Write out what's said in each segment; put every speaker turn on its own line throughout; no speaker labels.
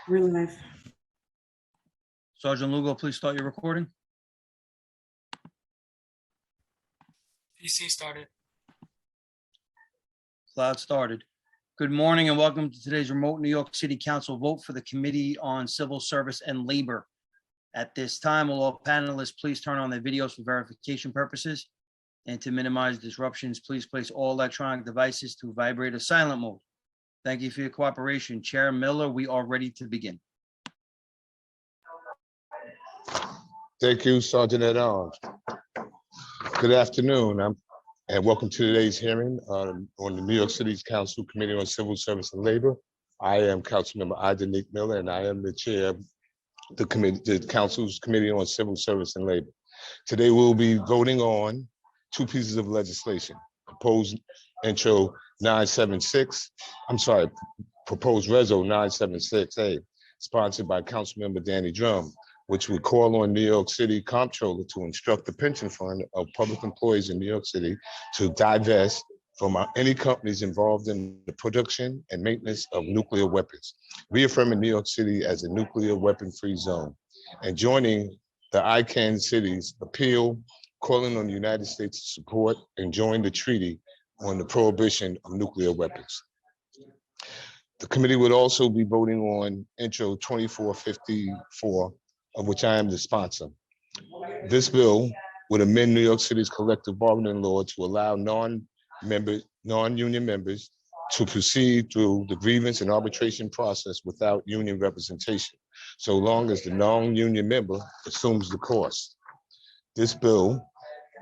We're live.
Sergeant Lugo, please start your recording.
PC started.
Cloud started. Good morning and welcome to today's remote New York City Council vote for the Committee on Civil Service and Labor. At this time, will all panelists please turn on their videos for verification purposes? And to minimize disruptions, please place all electronic devices to vibrate or silent mode. Thank you for your cooperation. Chair Miller, we are ready to begin.
Thank you, Sergeant at Arms. Good afternoon, and welcome to today's hearing on the New York City Council Committee on Civil Service and Labor. I am Councilmember Nick Miller, and I am the chair of the Council's Committee on Civil Service and Labor. Today, we'll be voting on two pieces of legislation: proposed intro 976. Proposed Reso 976A, sponsored by Councilmember Danny Drum, which would call on New York City Comptroller to instruct the pension fund of public employees in New York City to divest from any companies involved in the production and maintenance of nuclear weapons, reaffirming New York City as a nuclear weapon-free zone, and joining the ICANN cities appeal, calling on the United States to support and join the treaty on the prohibition of nuclear weapons. The committee would also be voting on Intro 2454, of which I am the sponsor. This bill would amend New York City's collective bargaining law to allow non-union members to proceed through the grievance and arbitration process without union representation, so long as the non-union member assumes the cost. This bill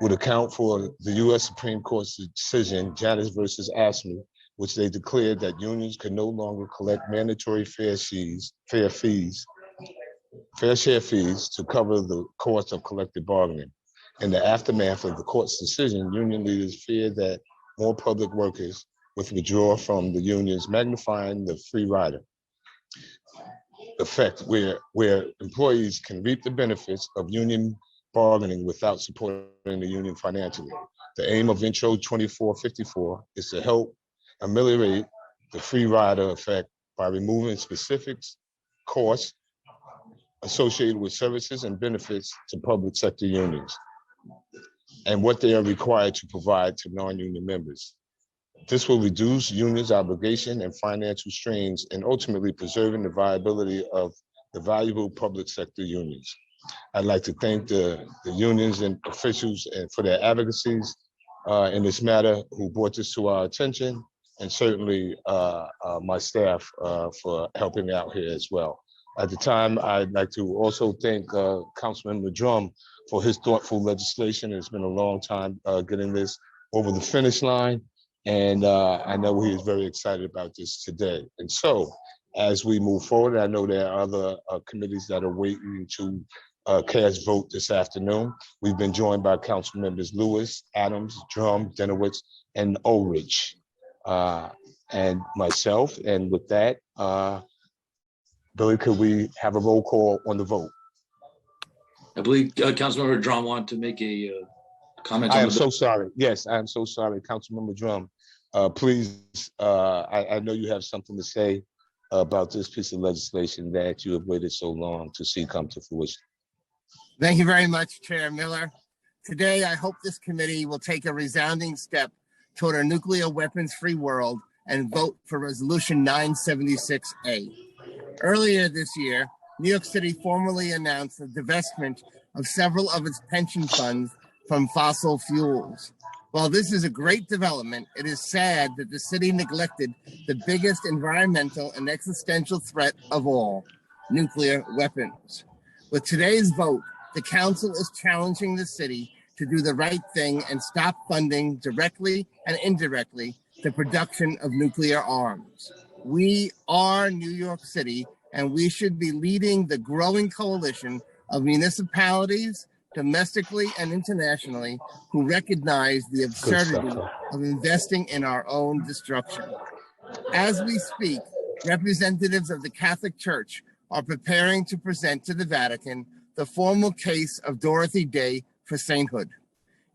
would account for the U.S. Supreme Court's decision, Janus versus AFSCME, which they declared that unions could no longer collect mandatory fair share fees to cover the cost of collective bargaining. In the aftermath of the court's decision, union leaders feared that more public workers would withdraw from the unions, magnifying the free rider effect, where employees can reap the benefits of union bargaining without supporting the union financially. The aim of Intro 2454 is to help ameliorate the free rider effect by removing specific costs associated with services and benefits to public sector unions and what they are required to provide to non-union members. This will reduce unions' obligation and financial strains and ultimately preserving the viability of the valuable public sector unions. I'd like to thank the unions and officials for their advocacies in this matter who brought this to our attention, and certainly my staff for helping out here as well. At the time, I'd like to also thank Councilmember Drum for his thoughtful legislation. It's been a long time getting this over the finish line, and I know he is very excited about this today. And so, as we move forward, I know there are other committees that are waiting to cast vote this afternoon. We've been joined by Council members Lewis, Adams, Drum, Denowitz, and Ulrich, and myself. And with that, Billy, could we have a roll call on the vote?
I believe Councilmember Drum wanted to make a comment.
I am so sorry. Yes, I am so sorry, Councilmember Drum. Please, I know you have something to say about this piece of legislation that you have waited so long to see come to fruition.
Thank you very much, Chair Miller. Today, I hope this committee will take a resounding step toward a nuclear weapons-free world and vote for Resolution 976A. Earlier this year, New York City formally announced the divestment of several of its pension funds from fossil fuels. While this is a great development, it is sad that the city neglected the biggest environmental and existential threat of all, nuclear weapons. With today's vote, the council is challenging the city to do the right thing and stop funding directly and indirectly the production of nuclear arms. We are New York City, and we should be leading the growing coalition of municipalities, domestically and internationally, who recognize the absurdity of investing in our own destruction. As we speak, representatives of the Catholic Church are preparing to present to the Vatican the formal case of Dorothy Day for sainthood.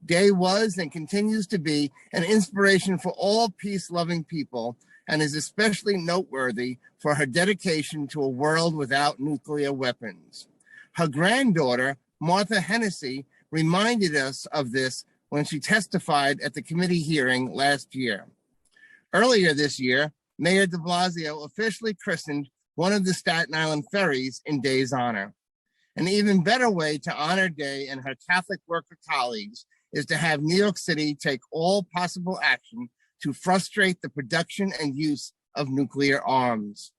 Day was and continues to be an inspiration for all peace-loving people and is especially noteworthy for her dedication to a world without nuclear weapons. Her granddaughter, Martha Hennessy, reminded us of this when she testified at the committee hearing last year. Earlier this year, Mayor de Blasio officially christened one of the Staten Island ferries in Day's honor. An even better way to honor Day and her Catholic worker colleagues is to have New York City take all possible action to frustrate the production and use of nuclear arms.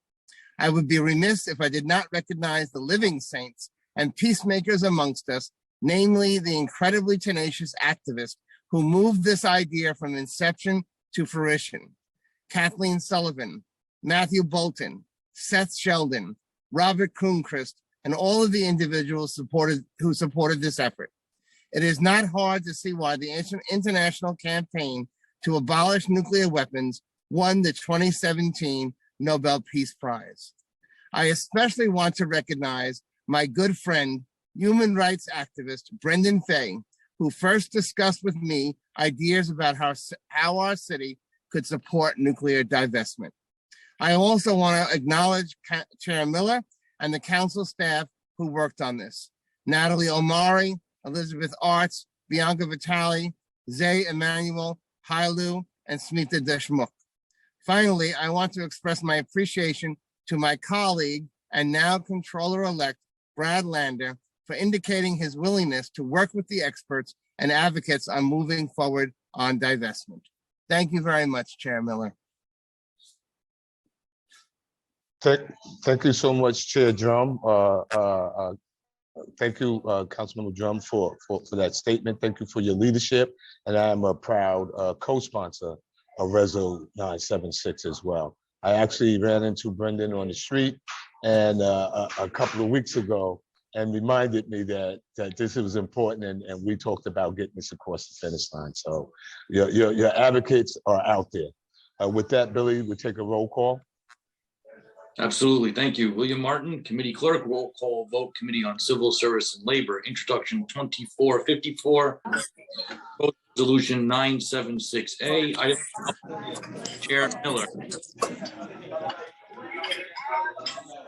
I would be remiss if I did not recognize the living saints and peacemakers amongst us, namely the incredibly tenacious activists who moved this idea from inception to fruition. Kathleen Sullivan, Matthew Bolton, Seth Sheldon, Robert Kroonquist, and all of the individuals who supported this effort. It is not hard to see why the international campaign to abolish nuclear weapons won the 2017 Nobel Peace Prize. I especially want to recognize my good friend, human rights activist Brendan Fay, who first discussed with me ideas about how our city could support nuclear divestment. I also want to acknowledge Chair Miller and the council staff who worked on this. Natalie Omari, Elizabeth Arts, Bianca Vitale, Zay Emanuel, Hailu, and Smita Deshmukh. Finally, I want to express my appreciation to my colleague and now Controller-elect Brad Lander for indicating his willingness to work with the experts and advocates on moving forward on divestment. Thank you very much, Chair Miller.
Thank you so much, Chair Drum. Thank you, Councilmember Drum, for that statement. Thank you for your leadership. And I am a proud co-sponsor of Resolution 976 as well. I actually ran into Brendan on the street and a couple of weeks ago and reminded me that this was important, and we talked about getting this across the finish line. So your advocates are out there. With that, Billy, we'll take a roll call.
Absolutely. Thank you. William Martin, Committee Clerk, roll call vote, Committee on Civil Service and Labor, Introduction 2454, Resolution 976A. Item Chair Miller.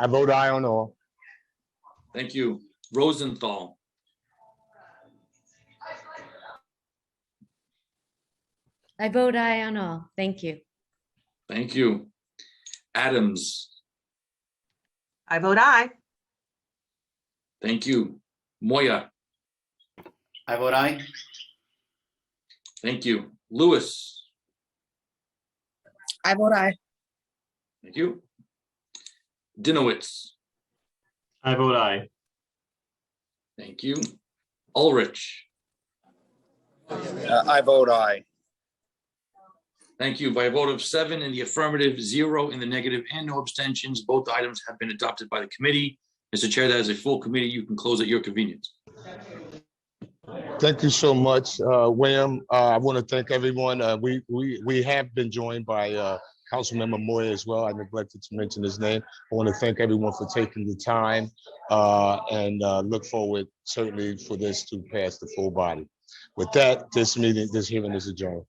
I vote aye on all.
Thank you. Rosenthal.
I vote aye on all. Thank you.
Thank you. Adams.
I vote aye.
Thank you. Moya.
I vote aye.
Thank you. Lewis.
I vote aye.
Thank you. Dinowitz.
I vote aye.
Thank you. Ulrich.
I vote aye.
Thank you. By a vote of 7 in the affirmative, 0 in the negative, and no abstentions, both items have been adopted by the committee. Mr. Chair, that is a full committee. You can close at your convenience.
Thank you so much, William. I want to thank everyone. We have been joined by Councilmember Moya as well. I neglected to mention his name. I want to thank everyone for taking the time and look forward certainly for this to pass the full body. With that, this hearing is adjourned.